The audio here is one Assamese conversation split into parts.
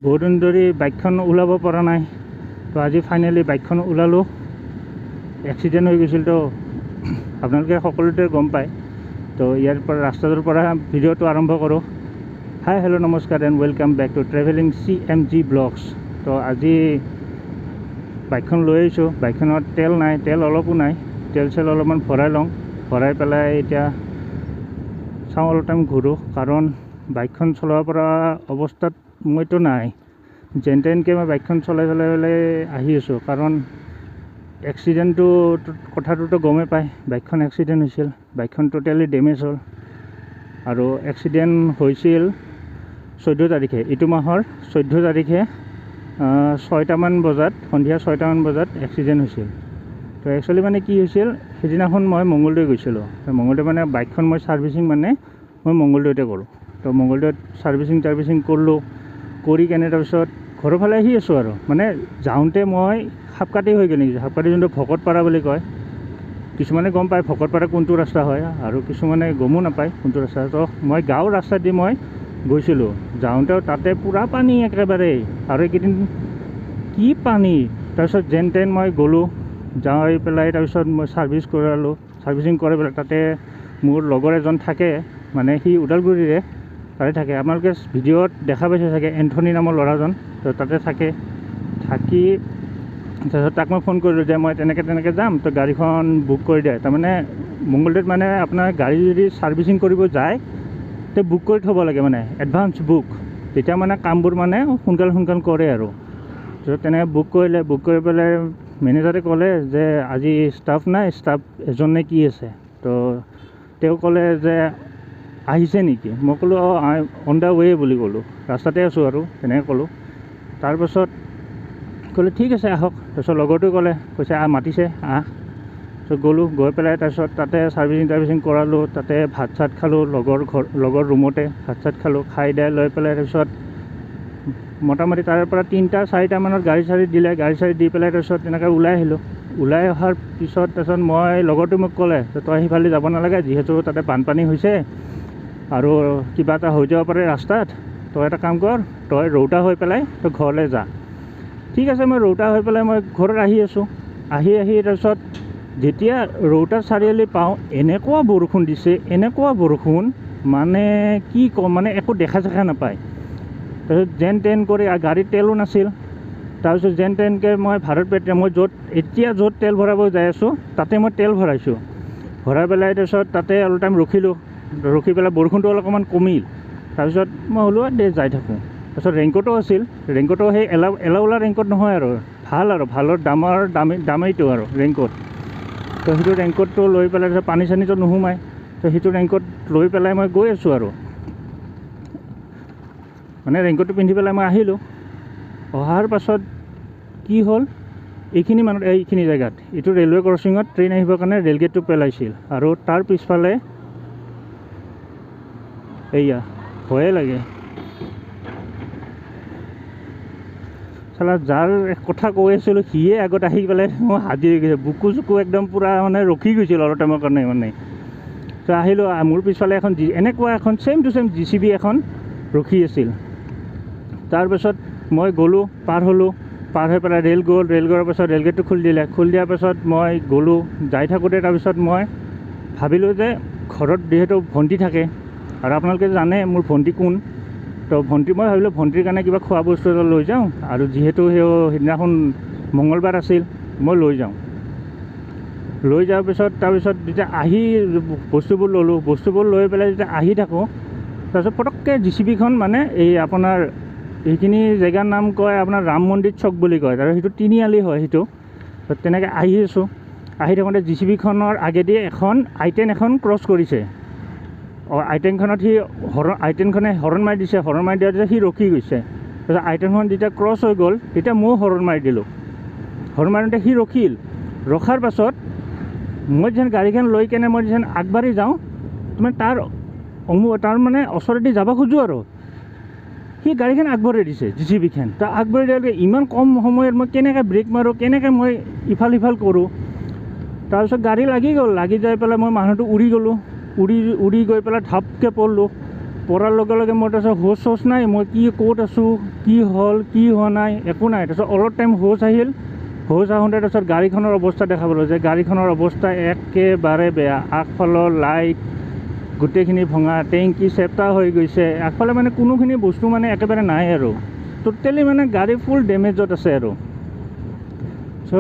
বহুত দিন ধৰি বাইকখন ওলাব পৰা নাই। তো আজি ফাইনেলি বাইকখন ওলালোঁ। এক্সিডেণ্ট হৈ গৈছিল, তো আপোনালোকে সকলোতে গম পায়। তো ইয়াৰ পৰা ৰাস্তাটোৰ পৰা ভিডিঅ'টো আৰম্ভ কৰোঁ। হাই হেল্ল' নমস্কাৰ and welcome back to travelling CMG blogs. তো আজি বাইকখন লৈ আহিছোঁ। বাইকখনত তেল নাই, তেল অলপো নাই। তেল অলপমান ভৰাই লওঁ, ভৰাই পেলাই এতিয়া চাওঁ অলপ টাইম ঘূৰোঁ। কাৰণ বাইকখন চলাব পৰা অৱস্থাত মইতো নাই। যেন তেনকৈ মই বাইকখন চলাই আহি আছোঁ। কাৰণ এক্সিডেণ্টটো কথাটোতো গমেই পায়, বাইকখন এক্সিডেণ্ট হৈছিল। বাইকখন টোটেলি ডেমেজ হ'ল। আৰু এক্সিডেণ্ট হৈছিল 14 তাৰিখে, এইটো মাহৰ 14 তাৰিখে 6টামান বজাত, সন্ধিয়া 6টামান বজাত এক্সিডেণ্ট হৈছিল। তো একচুৱেলি মানে কি হৈছিল, সেইদিনাখন মই মংগলদৈ গৈছিলোঁ। মংগলদৈ মানে বাইকখন মই ছাৰ্ভিচিং মই মংগলদৈতে কৰোঁ। তো মংগলদৈত ছাৰ্ভিচিং কৰিলোঁ। কৰি কেনে তাৰপিছত ঘৰৰ ফালে আহি আছোঁ। আৰু মানে যাওঁতে মই সাপকাটি হৈ গ'ল নেকি, সাপকাটি যোনটো ভকতপাৰা বুলি কয়। কিছুমানে গম পায় ভকতপাৰা কোনটো ৰাস্তা হয়, আৰু কিছুমানে গমো নাপায় কোনটো ৰাস্তা। তো মই গাঁৱৰ ৰাস্তা দি মই গৈছিলোঁ। যাওঁতেও তাতে পূৰা পানী একেবাৰে, আৰু এইকেইদিন কি পানী। তাৰপিছত যেন তেন মই গ'লোঁ, যাই পেলাই তাৰপিছত মই ছাৰ্ভিচিং কৰি পেলাই তাতে মোৰ লগৰ এজন থাকে, মানে সি ওদালগুৰিৰে, তাতে থাকে। আপোনালোকে ভিডিঅ'ত দেখা পাইছে চাগে, এন্থনী নামৰ ল'ৰাজন। তো তাতে থাকি তাৰপিছত তাক মই ফোন কৰিলোঁ যে মই তেনেকৈ যাম, তো গাড়ীখন বুক কৰি দিয়ে। তাৰমানে মংগলদৈত মানে আপোনাৰ গাড়ী যদি ছাৰ্ভিচিং কৰিব যায়, তে বুক কৰি থ'ব লাগে, মানে এডভান্স বুক। তেতিয়া মানে কামবোৰ মানে সোনকাল কৰে আৰু। তো তেনেকৈ বুক কৰি পেলাই মেনেজাৰে ক'লে যে আজি ষ্টাফ নাই, ষ্টাফ এজন নে কি আছে। তো তেওঁ ক'লে যে আহিছে নেকি। মই ক'লোঁ অন দ্য ৱে বুলি ক'লোঁ, ৰাস্তাতে আছোঁ আৰু তেনেকৈ ক'লোঁ। তাৰপাছত ক'লে ঠিক আছে আহক। তাৰপিছত লগৰটোৱে কৈছে মাতিছে আহ। তো গ'লোঁ, গৈ পেলাই তাৰপিছত তাতে ছাৰ্ভিচিং কৰালোঁ। তাতে ভাত চাত খালোঁ, লগৰ ৰুমতে ভাত চাত খালোঁ। খাই লৈ পেলাই তাৰপিছত মোটামুটি তাৰ পৰা 3-4টা মানত গাড়ী চাড়ী দি পেলাই তাৰপিছত তেনেকৈ ওলাই আহিলোঁ। ওলাই অহাৰ পিছত তাৰপিছত লগৰটোৱে মোক ক'লে যে তই সিফালে যাব নালাগে, যিহেতু তাতে বানপানী হৈছে আৰু কিবা এটা হৈ যাব পাৰে ৰাস্তাত। তই এটা কাম কৰ, তই ৰৌতা হৈ পেলাই তই ঘৰলৈ যা। ঠিক আছে, মই ৰৌতা হৈ পেলাই মই ঘৰত আহি আছোঁ। আহি তাৰপিছত যেতিয়া ৰৌতা চাৰিআলি পাওঁ, এনেকুৱা বৰষুণ দিছে, মানে কি ক'ম, মানে একো দেখা নাপায়। তাৰপিছত যেন তেন কৰি গাড়ীত তেলো নাছিল। তাৰপিছত যেন তেনকৈ মই ভাৰত পেট্ৰল, মই য'ত তেল ভৰাব যাই আছোঁ তাতে মই তেল ভৰাই পেলাই তাৰপিছত তাতে অলপ টাইম ৰখি পেলাই বৰষুণটো অলপমান কমিল। তাৰপিছত মই হ'লো দে যাই থাকোঁ। তাৰপিছত ৰেইনকোটো আছিল, ৰেইনকোটো সেই এলাওলা ৰেইনকোট নহয় আৰু, ভালৰ দামীটো আৰু ৰেইনকোট। তো সেইটো ৰেইনকোটটো লৈ পেলাই তাৰপিছত পানী চানীটো নোসোমায়। তো সেইটো ৰেইনকোট লৈ পেলাই মই গৈ আছোঁ আৰু, মানে ৰেইনকোটটো পিন্ধি পেলাই মই আহিলোঁ। অহাৰ পাছত কি হ'ল, এইখিনি জেগাত, এইটো ৰেলৱে ক্ৰচিঙত ট্ৰেইন আহিবৰ কাৰণে ৰেলগেটটো পেলাইছিল। আৰু তাৰ পিছফালে এয়া ভয়ে লাগে। চালা যাৰ কথা কৈ আছিলোঁ সিয়ে আগত আহি পেলাই মই হাজি হৈ গৈছে, বুকু চুকু একদম পূৰা মানে ৰখি গৈছিল অলপ টাইমৰ কাৰণে মানে। তো আহিলোঁ, মোৰ পিছফালে এনেকুৱা এখন ছেম টু ছেম JCB এখন ৰখি আছিল। তাৰপিছত মই গ'লোঁ, পাৰ হৈ পেলাই ৰেল গ'লৰ পাছত ৰেলগেটটো খুলি দিয়াৰ পাছত মই গ'লোঁ। যাই থাকোঁতে তাৰপিছত মই ভাবিলোঁ যে ঘৰত যিহেতু ভণ্টি থাকে, আৰু আপোনালোকে জানে মোৰ ভণ্টি কোন। তো মই ভাবিলোঁ ভণ্টিৰ কাৰণে কিবা খোৱা বস্তু এটা লৈ যাওঁ, আৰু যিহেতু সেইদিনাখন মঙলবাৰ আছিল, মই লৈ যোৱাৰ পিছত তাৰপিছত যেতিয়া আহি বস্তুবোৰ ল'লোঁ, বস্তুবোৰ লৈ পেলাই যেতিয়া আহি থাকোঁ, তাৰপিছত পটককৈ JCBখন মানে এই আপোনাৰ এইখিনি জেগাৰ নাম কয় আপোনাৰ ৰাম মন্দিৰ চক বুলি কয়, আৰু সেইটো তিনিআলি হয় সেইটো। তো তেনেকৈ আহি আছোঁ, আহি থাকোঁতে JCBখনৰ আগেদি এখন I-10 এখন ক্ৰছ কৰিছে। I-10খনত I-10খনে হৰ্ণ মাৰি দিছে, হৰ্ণ মাৰি দিয়াৰ পিছত সি ৰখি গৈছে। তাৰপিছত I-10খন যেতিয়া ক্ৰছ হৈ গ'ল, তেতিয়া ময়ো হৰ্ণ মাৰি দিলোঁ। হৰ্ণ মাৰোঁতে সি ৰখাৰ পাছত মই যেন গাড়ীখন লৈ কেনে মই যেন আগবাঢ়ি যাওঁ, মানে তাৰ মানে ওচৰেদি যাব খোজোঁ, আৰু সি গাড়ীখন আগবঢ়াই দিছে JCBখন। তো আগবঢ়াই দিয়াৰ ইমান কম সময়ত মই কেনেকৈ ব্ৰেক মাৰোঁ, কেনেকৈ মই ইফাল সিফাল কৰোঁ। তাৰপিছত গাড়ী লাগি যাই পেলাই মই মানুহটো উৰি গ'লোঁ, উৰি গৈ পেলাই ধাপকৈ পৰিলোঁ। পৰাৰ লগে লগে মোৰ তাৰপিছত হোচ চোচ নাই, মই কি ক'ত আছোঁ, কি হ'ল কি হোৱা নাই একো নাই। তাৰপিছত অলপ টাইম হোচ আহিল, হোচ আহোঁতে তাৰপিছত গাড়ীখনৰ অৱস্থা দেখা পালোঁ যে গাড়ীখনৰ অৱস্থা একেবাৰে বেয়া। আগফালৰ লাইট গোটেইখিনি ভঙা, টেংকি চেপ্টা হৈ গৈছে, আগফালে মানে কোনোখিনি বস্তু মানে একেবাৰে নাই আৰু টোটেলি মানে গাড়ী ফুল ডেমেজত আছে আৰু। চ'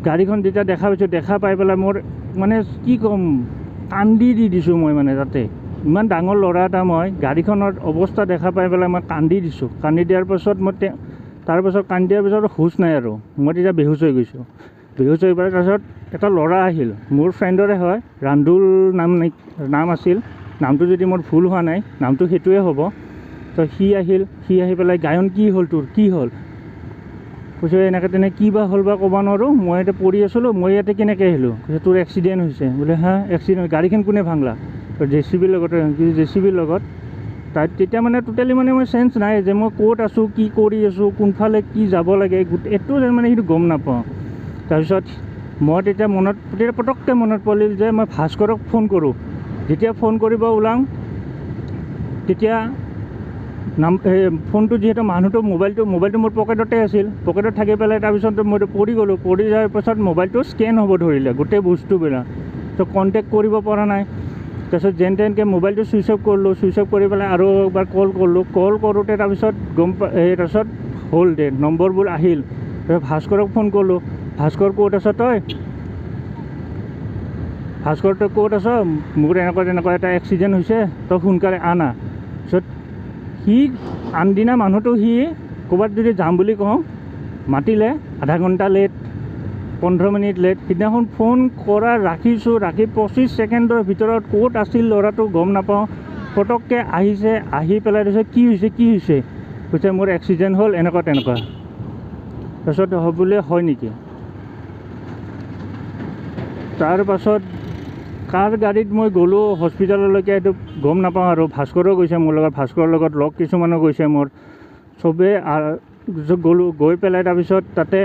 গাড়ীখন যেতিয়া দেখা পাইছোঁ, দেখা পাই পেলাই মোৰ মানে কি ক'ম, কান্দি দি দিছোঁ মই। মানে তাতে ইমান ডাঙৰ ল'ৰা এটা, মই গাড়ীখনৰ অৱস্থা দেখা পাই পেলাই মই কান্দি দিছোঁ। কান্দি দিয়াৰ পাছত মই তাৰপাছত কান্দি দিয়াৰ পিছত হুচ নাই আৰু, মই তেতিয়া বেহুচ হৈ গৈছোঁ। বেহুচ হৈ পেলাই তাৰপিছত এটা ল'ৰা আহিল, মোৰ ফ্ৰেণ্ডৰে হয়, ৰান্দুল নাম আছিল, নামটো যদি মোৰ ভুল হোৱা নাই, নামটো সেইটোৱে হ'ব। তো সি আহিল, সি আহি পেলাই গায়ন কি হ'ল তোৰ, কি হ'ল? কৈছে এনেকৈ তেনে কি বা হ'ল বা ক'ব নোৱাৰোঁ, মই ইয়াতে পৰি আছিলোঁ, মই ইয়াতে কেনেকৈ আহিলোঁ? কৈছে তোৰ এক্সিডেণ্ট হৈছে। বোলে হা এক্সিডেণ্ট, গাড়ীখন কোনে ভাঙলা? JCBৰ লগত, JCBৰ লগত। তাত তেতিয়া মানে টোটেলি মানে মই চেঞ্চ নাই যে মই ক'ত আছোঁ, কি কৰি আছোঁ, কোনফালে কি যাব লাগে, এইটো মানে সেইটো গম নাপাওঁ। তাৰপিছত মই তেতিয়া পটককৈ মনত পৰিল যে মই ভাস্কৰক ফোন কৰোঁ। যেতিয়া ফোন কৰিব ওলাওঁ তেতিয়া ফোনটো যিহেতু মানুহটো মোবাইলটো মোৰ পকেটতে আছিল, পকেটত থাকি পেলাই তাৰপিছত মই পৰি গ'লোঁ। পৰি যোৱাৰ পাছত মোবাইলটো স্কেন হ'ব ধৰিলে গোটেই বস্তুবিলাক, তো কণ্টেক্ট কৰিব পৰা নাই। তাৰপিছত যেন তেনকৈ মোবাইলটো ছুইচ অফ কৰিলোঁ, ছুইচ অফ কৰি পেলাই আৰু এবাৰ কল কৰিলোঁ। কল কৰোঁতে তাৰপিছত তাৰপিছত হ'ল দে, নম্বৰবোৰ আহিল। তাৰপিছত ভাস্কৰক ফোন কৰিলোঁ, ভাস্কৰ ক'ত আছ তই? ভাস্কৰ তই ক'ত আছ? মোৰ তেনেকুৱা এটা এক্সিডেণ্ট হৈছে, তই সোনকালে আনা। তাৰপিছত সি আনদিনা মানুহটো সি ক'ৰবাত যদি যাম বুলি কওঁ মাতিলে আধা ঘণ্টা লেট, 15 মিনিট লেট। সিদিনাখন ফোন কৰা ৰাখিছোঁ, ৰাখি 25 ছেকেণ্ডৰ ভিতৰত ক'ত আছিল ল'ৰাটো গম নাপাওঁ, পটককৈ আহিছে, আহি পেলাই তাৰপিছত কি হৈছে? কৈছে মোৰ এক্সিডেণ্ট হ'ল এনেকুৱা তেনেকুৱা। তাৰপিছত বোলে হয় নেকি? তাৰপাছত কাৰ গাড়ীত মই গ'লোঁ হস্পিটেললৈকে এইটো গম নাপাওঁ আৰু। ভাস্কৰো গৈছে মোৰ লগত, ভাস্কৰৰ লগত লগ কিছুমানো গৈছে মোৰ, চবেই গ'লোঁ। গৈ পেলাই তাৰপিছত তাতে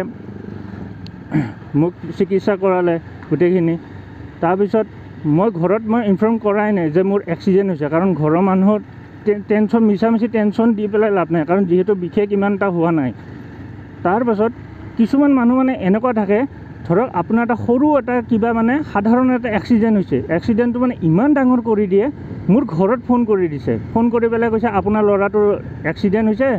মোক চিকিৎসা কৰালে গোটেইখিনি। তাৰপিছত মই ঘৰত ইনফৰ্ম কৰাই নাই যে মোৰ এক্সিডেণ্ট হৈছে, কাৰণ ঘৰৰ মানুহৰ টেনশ্যন, মিছামিছি টেনশ্যন দি পেলাই লাভ নাই, কাৰণ যিহেতু বিশেষ ইমান এটা হোৱা নাই। তাৰপাছত কিছুমান মানুহ মানে এনেকুৱা থাকে, ধৰক আপোনাৰ এটা সৰু এটা কিবা মানে সাধাৰণ এটা এক্সিডেণ্ট হৈছে, এক্সিডেণ্টটো মানে ইমান ডাঙৰ কৰি দিয়ে। মোৰ ঘৰত ফোন কৰি দিছে, ফোন কৰি পেলাই কৈছে আপোনাৰ ল'ৰাটোৰ এক্সিডেণ্ট হৈছে,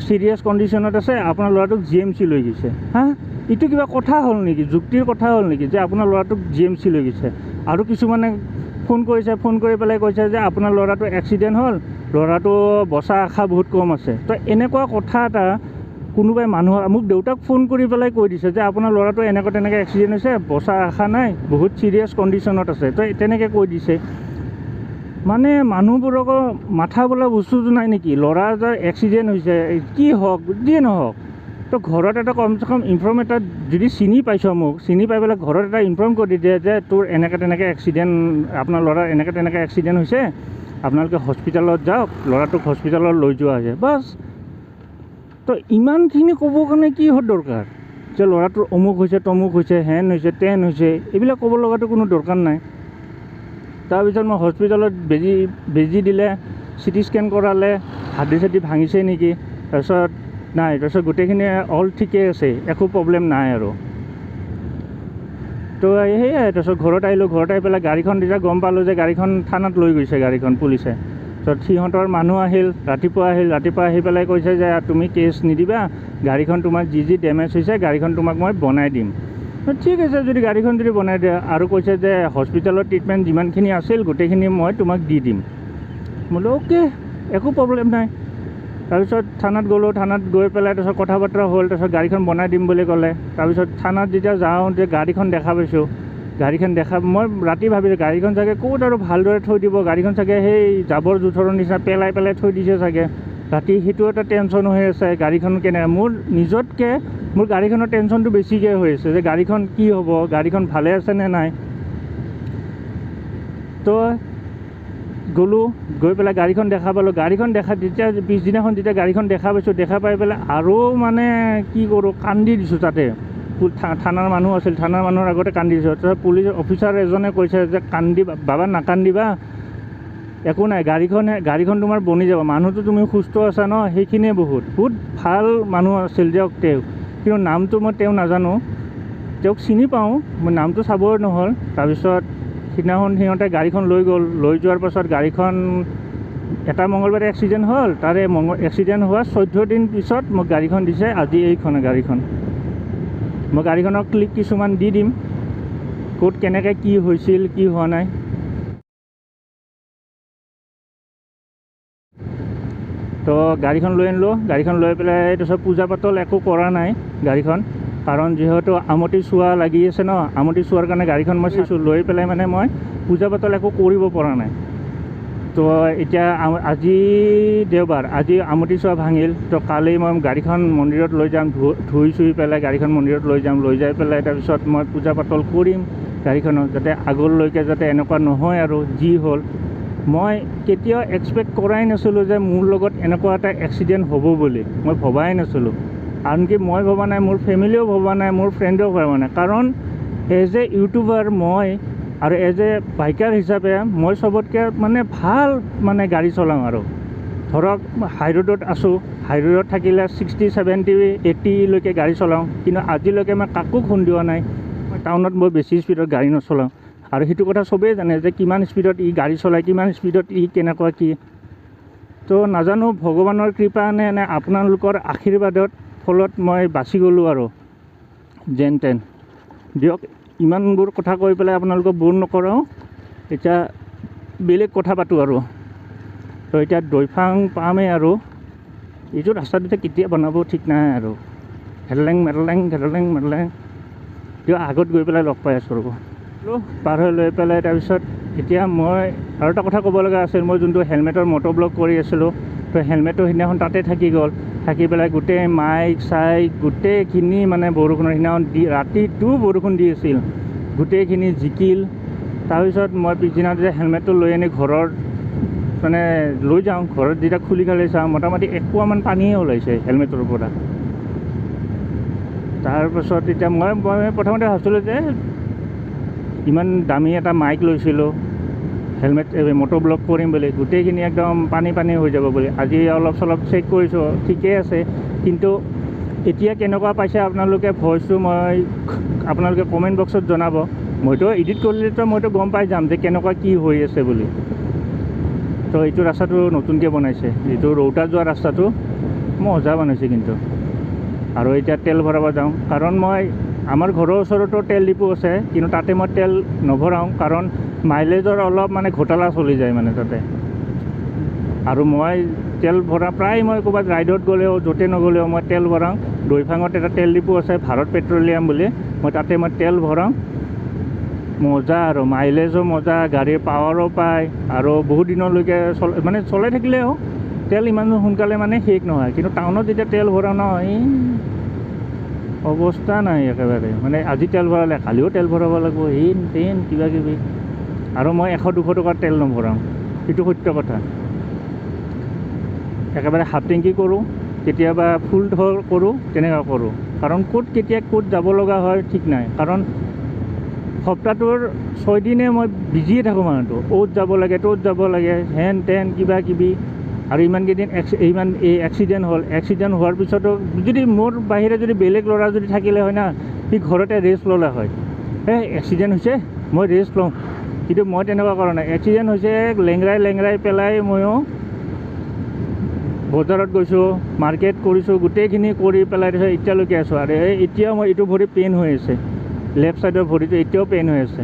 চিৰিয়াছ কণ্ডিশ্যনত আছে, আপোনাৰ ল'ৰাটোক GMC লৈ গৈছে। হা, এইটো কিবা কথা হ'ল নেকি, যুক্তিৰ কথা হ'ল নেকি যে আপোনাৰ ল'ৰাটোক GMC লৈ গৈছে? আৰু কিছুমানে ফোন কৰিছে, ফোন কৰি পেলাই কৈছে যে আপোনাৰ ল'ৰাটোৰ এক্সিডেণ্ট হ'ল, ল'ৰাটো বচা আশা বহুত কম আছে। তো এনেকুৱা কথা এটা কোনোবাই মানুহৰ, মোক দেউতাক ফোন কৰি পেলাই কৈ দিছে যে আপোনাৰ ল'ৰাটো এনেকুৱা তেনেকৈ এক্সিডেণ্ট হৈছে, বচা আশা নাই, বহুত চিৰিয়াছ কণ্ডিশ্যনত আছে। তো তেনেকৈ কৈ দিছে। মানে মানুহবোৰক মাথা বোলা বস্তুটো নাই নেকি? ল'ৰা এটাৰ এক্সিডেণ্ট হৈছে, কি হওক যিয়ে নহওক, তো ঘৰত এটা কমচে কম ইনফৰ্ম এটা যদি চিনি পাইছ, মোক চিনি পাই পেলাই ঘৰত এটা ইনফৰ্ম কৰি দিয়ে যে তোৰ এনেকৈ তেনেকৈ এক্সিডেণ্ট, আপোনাৰ ল'ৰাৰ এনেকৈ তেনেকৈ এক্সিডেণ্ট হৈছে, আপোনালোকে হস্পিটেলত যাওক, ল'ৰাটোক হস্পিটেলত লৈ যোৱা হৈছে, বাছ। তো ইমানখিনি ক'বৰ কাৰণে কি দৰকাৰ যে ল'ৰাটোৰ অমুক হৈছে, তমুক হৈছে, হেন হৈছে, তেন হৈছে, এইবিলাক ক'ব লগাটো কোনো দৰকাৰ নাই। তাৰপিছত মই হস্পিটেলত বেজি দিলে, CT স্কেন কৰালে, হাড়ি চাড়ি ভাঙিছে নেকি, তাৰপিছত নাই, তাৰপিছত গোটেইখিনি অল ঠিকেই আছে, একো প্ৰব্লেম নাই আৰু। তো সেয়াই, তাৰপিছত ঘৰত আহিলোঁ। ঘৰত আহি পেলাই গাড়ীখন তেতিয়া গম পালোঁ যে গাড়ীখন থানাত লৈ গৈছে, গাড়ীখন পুলিচে। তাৰপিছত সিহঁতৰ মানুহ আহিল, ৰাতিপুৱা আহি পেলাই কৈছে যে তুমি কেছ নিদিবা, গাড়ীখন তোমাৰ যি ডেমেজ হৈছে গাড়ীখন তোমাক মই বনাই দিম। ঠিক আছে, যদি গাড়ীখন বনাই দিয়ে, আৰু কৈছে যে হস্পিটেলত ট্ৰিটমেণ্ট যিমানখিনি আছিল গোটেইখিনি মই তোমাক দি দিম। বোলো অ'কে, একো প্ৰব্লেম নাই। তাৰপিছত থানাত গ'লোঁ, থানাত গৈ পেলাই তাৰপিছত কথা বতৰা হ'ল, তাৰপিছত গাড়ীখন বনাই দিম বুলি ক'লে। তাৰপিছত থানাত যেতিয়া যাওঁ, যে গাড়ীখন দেখা পাইছোঁ, মই ৰাতি ভাবিছোঁ গাড়ীখন চাগে ক'ত আৰু ভালদৰে থৈ দিব, গাড়ীখন চাগে সেই জাবৰ জোঁথৰৰ নিচিনা পেলাই থৈ দিছে চাগে। ৰাতি সেইটো এটা টেনশ্যন হৈ আছে, গাড়ীখন কেনেকৈ, মোৰ নিজতকৈ মোৰ গাড়ীখনৰ টেনশ্যনটো বেছিকৈ হৈ আছে যে গাড়ীখন কি হ'ব, গাড়ীখন ভালে আছে নে নাই। তো গ'লোঁ, গৈ পেলাই গাড়ীখন দেখা পালোঁ। গাড়ীখন তেতিয়া পিছদিনাখন যেতিয়া গাড়ীখন দেখা পাইছোঁ, দেখা পাই পেলাই আৰু মানে কি কৰোঁ, কান্দি দিছোঁ। তাতে থানাৰ মানুহ আছিল, থানাৰ মানুহৰ আগতে কান্দি দিছোঁ। তাৰপিছত পুলিচ অফিচাৰ এজনে কৈছে যে বাবা নাকান্দিবা, একো নাই, গাড়ীখন তোমাৰ বনি যাব, মানুহটো তুমি সুস্থ আছা ন, সেইখিনিয়ে বহুত ভাল মানুহ আছিল দিয়ক তেওঁ, কিন্তু নামটো মই তেওঁ নাজানো, তেওঁক চিনি পাওঁ, মই নামটো চাবই নহ'ল। তাৰপিছত সিদিনাখন সিহঁতে গাড়ীখন লৈ গ'ল, লৈ যোৱাৰ পাছত গাড়ীখন এটা মঙলবাৰে এক্সিডেণ্ট হ'ল, তাৰে এক্সিডেণ্ট হোৱা 14 দিন পিছত মোক গাড়ীখন দিছে, আজি এইখনে গাড়ীখন। মই গাড়ীখনৰ ক্লিক কিছুমান দি দিম, ক'ত কেনেকৈ কি হৈছিল কি হোৱা নাই। তো গাড়ীখন লৈ আনিলোঁ, গাড়ীখন লৈ পেলাই তাৰপিছত পূজা পাতল একো কৰা নাই গাড়ীখন, কাৰণ যিহেতু আমতি চোৱা লাগি আছে ন, আমতি চোৱাৰ কাৰণে গাড়ীখন মই চাইছোঁ, লৈ পেলাই মানে মই পূজা পাতল একো কৰিব পৰা নাই। তো এতিয়া আজি দেওবাৰ, আজি আমতি চোৱা ভাঙিল, তো কালি মই গাড়ীখন মন্দিৰত লৈ যাম, ধুই চুই পেলাই গাড়ীখন মন্দিৰত লৈ যাম, লৈ যাই পেলাই তাৰপিছত মই পূজা পাতল কৰিম গাড়ীখনত, যাতে আগলৈকে যাতে এনেকুৱা নহয় আৰু যি হ'ল। মই কেতিয়াও এক্সপেক্ট কৰাই নাছিলোঁ যে মোৰ লগত এনেকুৱা এটা এক্সিডেণ্ট হ'ব বুলি, মই ভবাই নাছিলোঁ। আনকি মই ভবা নাই, মোৰ ফেমিলিও ভবা নাই, মোৰ ফ্ৰেণ্ডেও ভবা নাই, কাৰণ এজ এ ইউটিউবাৰ মই আৰু এজ এ বাইকাৰ হিচাপে মই চবতকৈ মানে ভাল মানে গাড়ী চলাওঁ। আৰু ধৰক হাই ৰোডত আছোঁ, হাই ৰোডত থাকিলে 60, 70, 80লৈকে গাড়ী চলাওঁ, কিন্তু আজিলৈকে মই কাকো খুন্দিওৱা নাই। টাউনত মই বেছি স্পীডত গাড়ী নচলাওঁ, আৰু সেইটো কথা চবেই জানে যে কিমান স্পীডত ই গাড়ী চলায়, কিমান স্পীডত ই কেনেকুৱা কি। তো নাজানো ভগৱানৰ কৃপা নে আপোনালোকৰ আশীৰ্বাদত ফলত মই বাচি গ'লোঁ আৰু যেন তেন। দিয়ক, ইমানবোৰ কথা কৈ পেলাই আপোনালোকক বোৰ নকৰাওঁ, এতিয়া বেলেগ কথা পাতোঁ আৰু। তো এতিয়া দৈফাং পামেই, আৰু এইটো ৰাস্তাটোতে কেতিয়া বনাব ঠিক নাই আৰু, ঘেৰলেং মেৰলেং দিয়ক, আগত গৈ পেলাই লগ পাই আছোঁ ৰ'ব। পাৰ হৈ লৈ পেলাই তাৰপিছত এতিয়া মই আৰু এটা কথা ক'ব লগা আছিল, মই যোনটো হেলমেটৰ মটো ব্লগ কৰি আছিলোঁ, তো হেলমেটটো সিদিনাখন তাতে থাকি গ'ল, থাকি পেলাই গোটেই মাইক চাইক গোটেইখিনি মানে বৰষুণৰ সিদিনাখন ৰাতিটো বৰষুণ দি আছিল, গোটেইখিনি জিকিল। তাৰপিছত মই পিছদিনা যে হেলমেটটো লৈ আনি ঘৰত মানে লৈ যাওঁ, ঘৰত যেতিয়া খুলি খালি চাওঁ, মোটামুটি 1 পোৱামান পানীয়ে ওলাইছে হেলমেটৰ পৰা। তাৰপাছত এতিয়া মই প্ৰথমতে ভাবিছিলোঁ যে ইমান দামী এটা মাইক লৈছিলোঁ, হেলমেট মটো ব্লগ কৰিম বুলি, গোটেইখিনি একদম পানী হৈ যাব বুলি। আজি অলপ চলপ চেক কৰিছোঁ, ঠিকেই আছে, কিন্তু এতিয়া কেনেকুৱা পাইছে আপোনালোকে ভইচটো আপোনালোকে কমেণ্ট বক্সত জনাব। মইতো এডিট কৰিলেতো মইতো গম পাই যাম যে কেনেকুৱা কি হৈ আছে বুলি। তো এইটো ৰাস্তাটো নতুনকৈ বনাইছে, এইটো ৰৌতা যোৱা ৰাস্তাটো মজা বনাইছে কিন্তু। আৰু এতিয়া তেল ভৰাব যাওঁ, কাৰণ মই আমাৰ ঘৰৰ ওচৰতো তেল ডিপু আছে, কিন্তু তাতে মই তেল নভৰাওঁ, কাৰণ মাইলেজৰ অলপ মানে ঘোটালা চলি যায় মানে তাতে। আৰু মই তেল ভৰা প্ৰায় মই ক'ৰবাত ৰাইডত গ'লেও য'তে নগ'লেও মই তেল ভৰাওঁ। দৈফাঙত এটা তেল ডিপু আছে, ভাৰত পেট্ৰলিয়াম বুলি, তাতে মই তেল ভৰাওঁ। মজা, আৰু মাইলেজো মজা, গাড়ীৰ পাৱাৰো পায়, আৰু বহুত দিনলৈকে চলাই থাকিলেও তেল ইমান সোনকালে মানে শেষ নহয়। কিন্তু টাউনত যেতিয়া তেল ভৰাওঁ ন, অৱস্থা নাই একেবাৰে, মানে আজি তেল ভৰালে কালিও তেল ভৰাব লাগিব, কিবা কিবি। আৰু মই 100-200 টকাৰ তেল নভৰাওঁ, সেইটো সত্য কথা। একেবাৰে হাফ টেংকি কৰোঁ, কেতিয়াবা ফুল কৰোঁ, তেনেকুৱা কৰোঁ, কাৰণ কেতিয়া ক'ত যাব লগা হয় ঠিক নাই। কাৰণ সপ্তাহটোৰ 6 দিনে মই বিজিয়ে থাকোঁ, মানুহটো অ'ত যাব লাগে ত'ত যাব লাগে, হেন তেন কিবা কিবি। আৰু ইমানকেইদিন এক্সিডেণ্ট হ'ল, এক্সিডেণ্ট হোৱাৰ পিছতো যদি মোৰ বাহিৰে যদি বেলেগ ল'ৰা যদি থাকিলে হয় না, সি ঘৰতে ৰেষ্ট ল'লে হয়, এক্সিডেণ্ট হৈছে মই ৰেষ্ট লওঁ। কিন্তু মই তেনেকুৱা কৰা নাই, এক্সিডেণ্ট হৈছে লেংৰাই পেলাই ময়ো বজাৰত গৈছোঁ, মাৰ্কেট কৰিছোঁ, গোটেইখিনি কৰি পেলাই তাৰপিছত এতিয়ালৈকে আছোঁ। আৰু এতিয়াও মই এইটো ভৰি পেইন হৈ আছে, লেফ্ট ছাইডৰ ভৰিটো এতিয়াও পেইন হৈ আছে।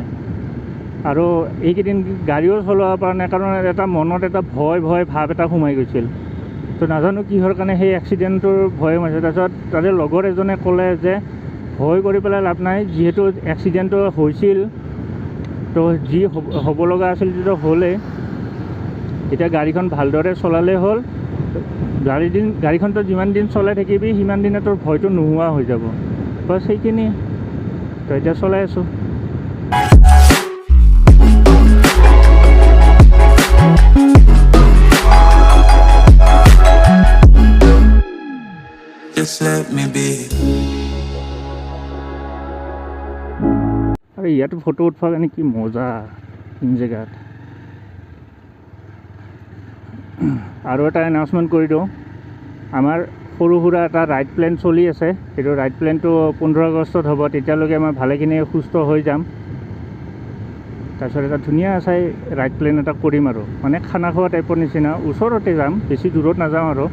আৰু এইকেইদিন গাড়ীও চলাব পৰা নাই, কাৰণ এটা মনত এটা ভয় ভাৱ এটা সোমাই গৈছিল। তো নাজানো কিহৰ কাৰণে সেই এক্সিডেণ্টটোৰ ভয় সোমাইছে। তাৰপিছত তাতে লগৰ এজনে ক'লে যে ভয় কৰি পেলাই লাভ নাই, যিহেতু এক্সিডেণ্টটো হৈছিল, তো যি হ'ব লগা আছিল যিটো হ'লেই, এতিয়া গাড়ীখন ভালদৰে চলালেই হ'ল। গাড়ীখনতো যিমান দিন চলাই থাকিবি সিমান দিনে তোৰ ভয়টো নোহোৱা হৈ যাব, বছ সেইখিনি। তো এতিয়া চলাই আছোঁ। Just let me be. আৰু ইয়াতো ফটো উঠোৱাৰ কাৰণে কি মজা, জেগাত আৰু এটা এনাউন্সমেণ্ট কৰি দিওঁ, আমাৰ সৰু সুৰা এটা ৰাইড প্লেন চলি আছে। সেইটো ৰাইড প্লেনটো 15 আগষ্টত হ'ব। তেতিয়ালৈকে মই ভালেখিনি সুস্থ হৈ যাম। তাৰপিছত এটা ধুনীয়া ৰাইড প্লেন এটা কৰিম আৰু মানে খানা খোৱা টাইপৰ নিচিনা, ওচৰতে যাম, বেছি দূৰত নাযাওঁ আৰু।